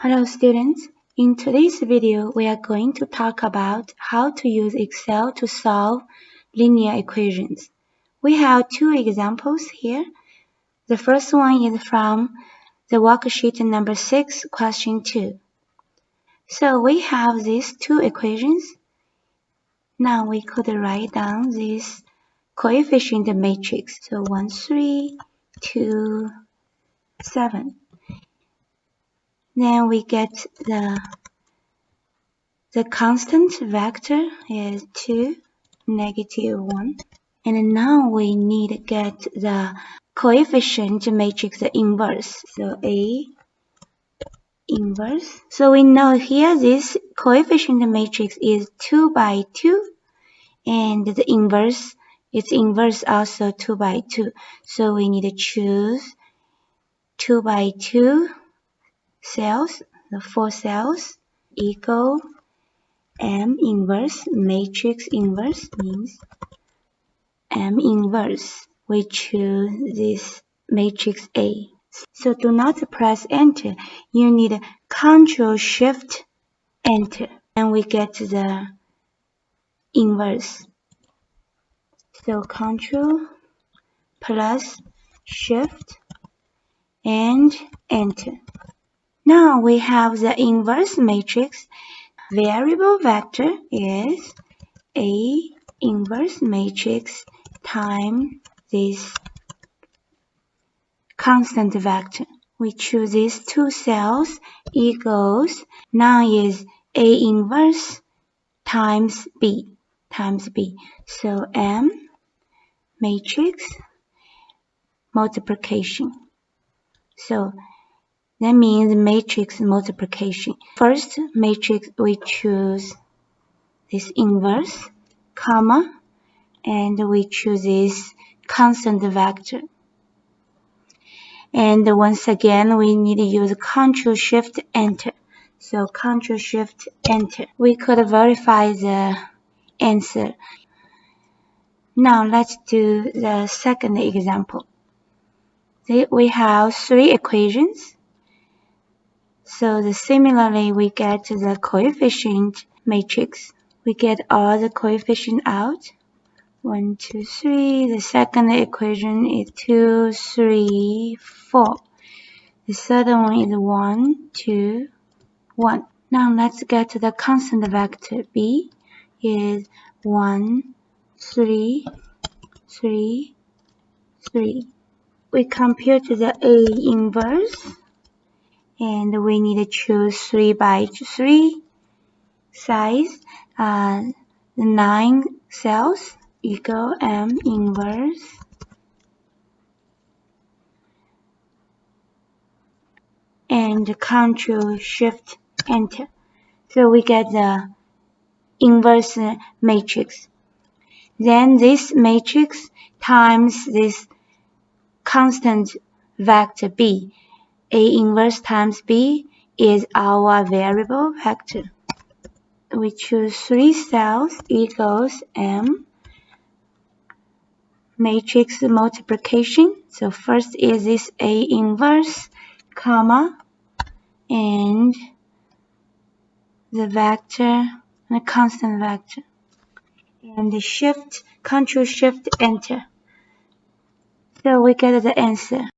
Hello students, in today's video we are going to talk about how to use Excel to solve linear equations. We have two examples here. The first one is from the worksheet number 6, question 2. So we have these two equations. Now we could write down this coefficient matrix. So 1, 3, 2, 7. Then we get the constant vector is 2, -1. And now we need to get the coefficient matrix inverse. So A inverse. So we know here this coefficient matrix is 2 by 2. And the inverse, its inverse also 2 by 2. So we need to choose 2 by 2 cells, the 4 cells, equal M inverse, matrix inverse means M inverse. We choose this matrix A. So do not press enter. You need Control Shift Enter. And we get the inverse. So Control plus Shift and Enter. Now we have the inverse matrix. Variable vector is A inverse matrix times this constant vector. We choose these two cells equals, now is A inverse times B. So M matrix multiplication. So that means matrix multiplication. First matrix we choose this inverse, comma, and we choose this constant vector. And once again, we need to use Control Shift Enter. So Control Shift Enter. We could verify the answer. Now let's do the second example. We have 3 equations. So similarly, we get the coefficient matrix. We get all the coefficient out. 1, 2, 3. The second equation is 2, 3, 4. The third one is 1, 2, 1. Now let's get to the constant vector. B is 1, 3, 3, 3. We compare to the A inverse. And we need to choose 3 by 3 size, 9 cells equal M inverse. And Control Shift Enter. So we get the inverse matrix. Then this matrix times this constant vector B. A inverse times B is our variable vector. We choose 3 cells equals M matrix multiplication. So first is this A inverse, comma, and the vector, the constant vector. And the Control Shift Enter. So we get the answer.